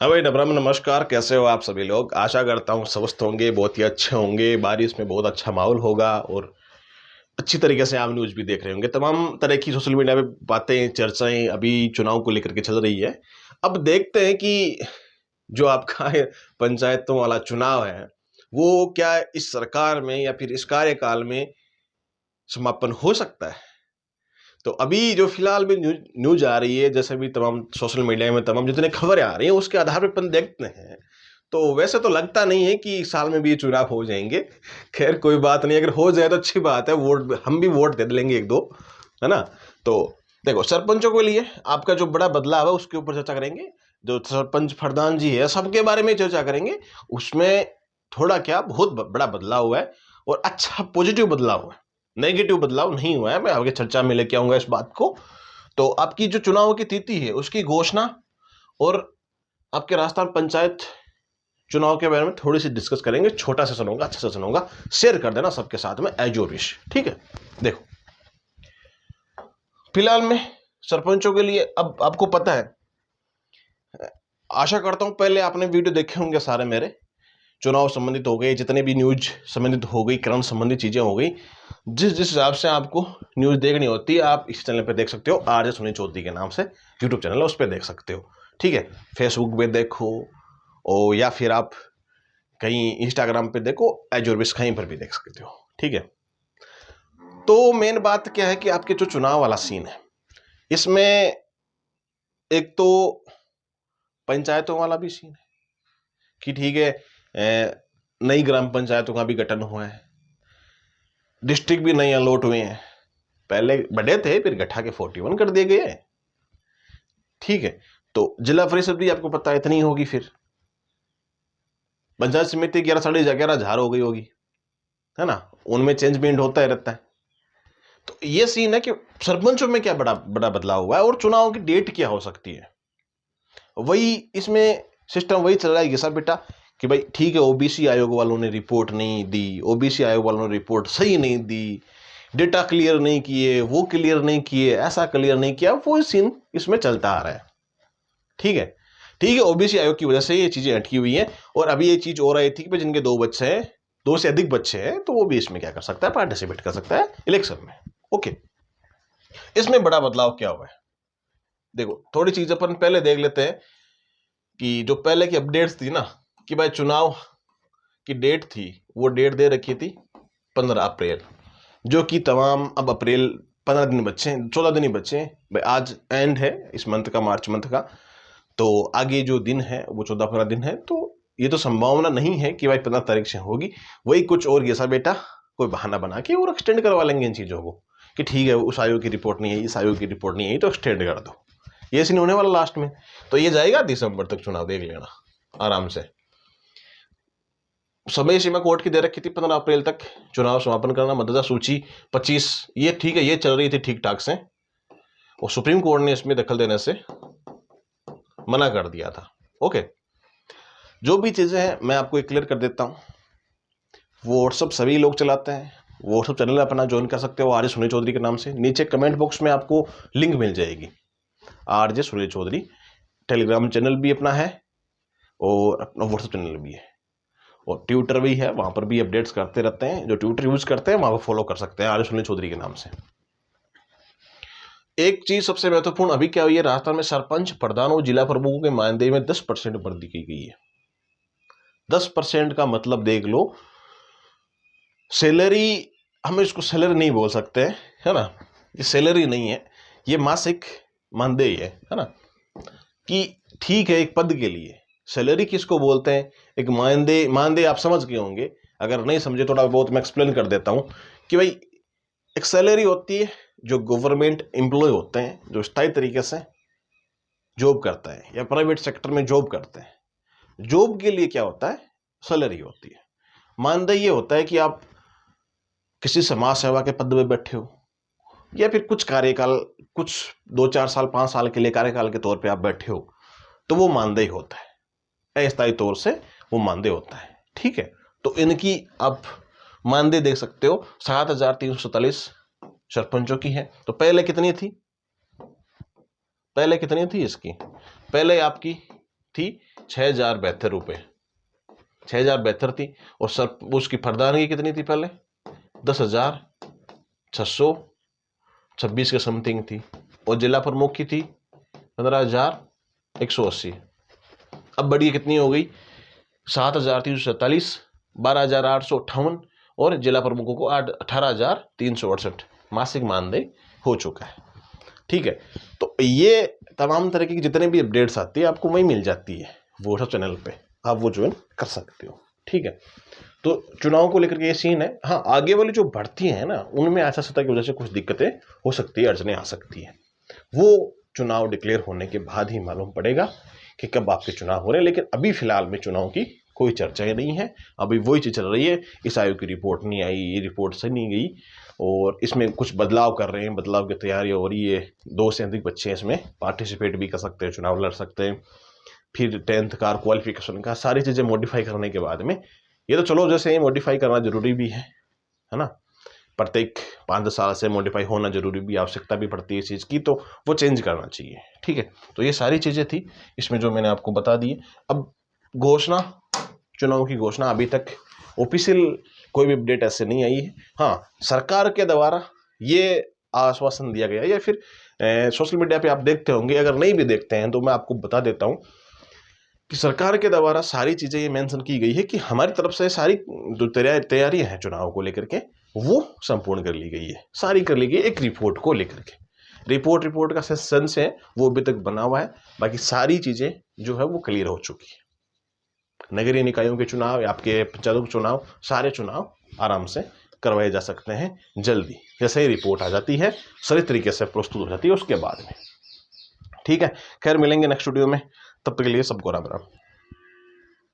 हाँ भाई नबरम, नमस्कार। कैसे हो आप सभी लोग? आशा करता हूँ स्वस्थ होंगे, बहुत ही अच्छे होंगे। बारिश में बहुत अच्छा माहौल होगा और अच्छी तरीके से आप न्यूज़ भी देख रहे होंगे। तमाम तरह की सोशल मीडिया पे बातें, चर्चाएं अभी चुनाव को लेकर के चल रही है। अब देखते हैं कि जो आपका पंचायतों वाला चुनाव है, वो क्या इस सरकार में या फिर इस कार्यकाल में समापन हो सकता है। तो अभी जो फिलहाल में न्यूज न्यूज आ रही है, जैसे भी तमाम सोशल मीडिया में तमाम जितने खबरें आ रही हैं, उसके आधार पर अपन देखते हैं तो वैसे तो लगता नहीं है कि इस साल में भी ये चुनाव हो जाएंगे। खैर कोई बात नहीं, अगर हो जाए तो अच्छी बात है। वोट हम भी वोट दे लेंगे एक दो, है ना। तो देखो, सरपंचों के लिए आपका जो बड़ा बदलाव है उसके ऊपर चर्चा करेंगे। जो सरपंच प्रधान जी है, सबके बारे में चर्चा करेंगे। उसमें थोड़ा क्या बहुत बड़ा बदलाव हुआ है और अच्छा पॉजिटिव बदलाव हुआ है, नेगेटिव बदलाव नहीं हुआ है। मैं आगे चर्चा में लेके आऊंगा इस बात को। तो आपकी जो चुनाव की तिथि है उसकी घोषणा और आपके राजस्थान पंचायत चुनाव के बारे में थोड़ी सी डिस्कस करेंगे। छोटा सेशन होगा, अच्छा सेशन होगा। शेयर कर देना सबके साथ में एज योर विश, ठीक है। देखो, फिलहाल में सरपंचों के लिए अब आपको पता है, आशा करता हूं पहले आपने वीडियो देखे होंगे सारे मेरे। चुनाव संबंधित हो गए, जितने भी न्यूज संबंधित हो गई, करंट संबंधित चीजें हो गई। जिस जिस हिसाब से आपको न्यूज देखनी होती है, आप इस चैनल पे देख सकते हो। आरजे सुनील चौधरी के नाम से यूट्यूब चैनल है, उस पर देख सकते हो, ठीक है। फेसबुक पे देखो और या फिर आप कहीं इंस्टाग्राम पे देखो, एज और विश कहीं पर भी देख सकते हो, ठीक है। तो मेन बात क्या है कि आपके जो चुनाव वाला सीन है, इसमें एक तो पंचायतों वाला भी सीन है कि ठीक है, नई ग्राम पंचायतों का भी गठन हुआ है, डिस्ट्रिक्ट भी नए अलॉट हुए हैं। पहले बड़े थे, फिर गठा के 41 कर दिए गए, ठीक है। तो जिला परिषद भी आपको पता है इतनी होगी, फिर पंचायत समिति 11 11,500 हो गई होगी, है ना। उनमें चेंज मेंट होता ही रहता है। तो ये सीन है कि सरपंचों में क्या बड़ा बड़ा बदलाव हुआ है और चुनाव की डेट क्या हो सकती है। वही इसमें सिस्टम वही चल रहा है कि सब बेटा कि भाई ठीक है, ओबीसी आयोग वालों ने रिपोर्ट नहीं दी, ओबीसी आयोग वालों ने रिपोर्ट सही नहीं दी, डेटा क्लियर नहीं किए, वो क्लियर नहीं किए, ऐसा क्लियर नहीं किया, वो सीन इसमें चलता आ रहा है, ठीक है। ठीक है, ओबीसी आयोग की वजह से ये चीजें अटकी हुई हैं। और अभी ये चीज और आई थी कि जिनके दो बच्चे हैं, दो से अधिक बच्चे हैं, तो वो भी इसमें क्या कर सकता है, पार्टिसिपेट कर सकता है इलेक्शन में, ओके। इसमें बड़ा बदलाव क्या हुआ है, देखो थोड़ी चीज अपन पहले देख लेते हैं कि जो पहले की अपडेट्स थी ना, कि भाई चुनाव की डेट थी, वो डेट दे रखी थी 15 अप्रैल, जो कि तमाम अब अप्रैल 15 दिन बच्चे हैं, 14 दिन ही बच्चे हैं भाई। आज एंड है इस मंथ का, मार्च मंथ का। तो आगे जो दिन है वो 14-15 दिन है। तो ये तो संभावना नहीं है कि भाई 15 तारीख से होगी। वही कुछ और ऐसा बेटा कोई बहाना बना के और एक्सटेंड करवा लेंगे इन चीज़ों को कि ठीक है, उस आयोग की रिपोर्ट नहीं है, इस आयोग की रिपोर्ट नहीं है, तो एक्सटेंड कर दो। ये सीन होने वाला लास्ट में। तो ये जाएगा दिसंबर तक चुनाव, देख लेना आराम से। समय सीमा कोर्ट की दे रखी थी 15 अप्रैल तक चुनाव समापन करना। मतदाता सूची 25, ये ठीक है, ये चल रही थी ठीक ठाक से। और सुप्रीम कोर्ट ने इसमें दखल देने से मना कर दिया था, ओके। जो भी चीजें हैं मैं आपको एक क्लियर कर देता हूँ। व्हाट्सअप सभी लोग चलाते हैं, व्हाट्सअप चैनल अपना ज्वाइन कर सकते हो आरजे सुनील चौधरी के नाम से। नीचे कमेंट बॉक्स में आपको लिंक मिल जाएगी, RJ Sunil Chaudhary. Telegram channel भी अपना है और अपना व्हाट्सअप चैनल भी है और ट्विटर भी है, वहां पर भी अपडेट्स करते रहते हैं। जो ट्विटर यूज करते हैं वहां पर फॉलो कर सकते हैं आरजे सुनील चौधरी के नाम से। एक चीज सबसे महत्वपूर्ण अभी क्या हुई है, राजस्थान में सरपंच प्रधान और जिला प्रमुखों के मानदेय में 10% वृद्धि की गई है। 10% का मतलब देख लो, सैलरी, हम इसको सैलरी नहीं बोल सकते, है ना। ये सैलरी नहीं है, ये मासिक मानदेय है ना। कि ठीक है, एक पद के लिए सैलरी किसको बोलते हैं, एक मानदेय। मानदेय आप समझ गए होंगे, अगर नहीं समझे थोड़ा बहुत मैं एक्सप्लेन कर देता हूं कि भाई एक सैलरी होती है जो गवर्नमेंट एम्प्लॉय होते हैं, जो स्थायी तरीके से जॉब करता है या प्राइवेट सेक्टर में जॉब करते हैं। जॉब के लिए क्या होता है, सैलरी होती है। मानदेय ये होता है कि आप किसी समाज सेवा के पद में बैठे हो या फिर कुछ कार्यकाल, कुछ 2-4 साल 5 साल के लिए कार्यकाल के तौर पे आप बैठे हो, तो वो मानदेय होता है, अस्थायी तौर से वो मानदेय होता है, ठीक है। तो इनकी आप मानदेय देख सकते हो, 7,347 सरपंचों की है। तो पहले कितनी थी, पहले कितनी थी इसकी, पहले आपकी थी 6,072 रुपये, 6,072 थी। और सर उसकी फरदानगी कितनी थी पहले, 10,626 के समथिंग थी। और जिला प्रमुख की थी 15,180। अब बढ़ी कितनी हो गई, 7,347, 12,858 और जिला प्रमुखों को 18,368 मासिक मानदेय हो चुका है। ठीक है, तो ये तमाम तरह की जितने भी अपडेट्स आती है आपको वही मिल जाती है वो सब चैनल पे, आप वो ज्वाइन कर सकते हो। ठीक है, तो चुनाव को लेकर के ये सीन है। हाँ, आगे वाली जो भर्ती है ना, उनमें आचार की वजह से कुछ दिक्कतें हो सकती है, अड़चने आ सकती है। वो चुनाव डिक्लेयर होने के बाद ही मालूम पड़ेगा कि कब आपके चुनाव हो रहे हैं। लेकिन अभी फिलहाल में चुनाव की कोई चर्चा नहीं है, अभी वही चीज चल रही है। इस आयोग की रिपोर्ट नहीं आई, ये रिपोर्ट से नहीं गई और इसमें कुछ बदलाव कर रहे हैं, बदलाव की तैयारी हो रही है। 2 से अधिक बच्चे इसमें पार्टिसिपेट भी कर सकते हैं, चुनाव लड़ सकते हैं। फिर 10th का क्वालिफिकेशन का सारी चीजें मॉडिफाई करने के बाद में, ये तो चलो जैसे ये मॉडिफाई करना जरूरी भी है ना, प्रत्येक 5 साल से मॉडिफाई होना जरूरी भी, आवश्यकता भी पड़ती है इस चीज़ की, तो वो चेंज करना चाहिए। ठीक है, तो ये सारी चीज़ें थी इसमें जो मैंने आपको बता दी। अब घोषणा, चुनाव की घोषणा अभी तक ऑफिशियल कोई भी अपडेट ऐसे नहीं आई है। हाँ, सरकार के द्वारा ये आश्वासन दिया गया, या फिर सोशल मीडिया पे आप देखते होंगे, अगर नहीं भी देखते हैं तो मैं आपको बता देता हूँ कि सरकार के द्वारा सारी चीज़ें ये मेंशन की गई है कि हमारी तरफ से सारी जो तैयारियां हैं चुनाव को लेकर के वो संपूर्ण कर ली गई है, सारी कर ली गई एक रिपोर्ट को लेकर के। रिपोर्ट का सेंस है वो अभी तक बना हुआ है, बाकी सारी चीज़ें जो है वो क्लियर हो चुकी है। नगरीय निकायों के चुनाव, आपके पंचायतों के चुनाव, सारे चुनाव आराम से करवाए जा सकते हैं जल्दी, जैसे ही रिपोर्ट आ जाती है सही तरीके से प्रस्तुत हो जाती है उसके बाद में। ठीक है, खैर मिलेंगे नेक्स्ट वीडियो में, तब तक के लिए सबको राम राम।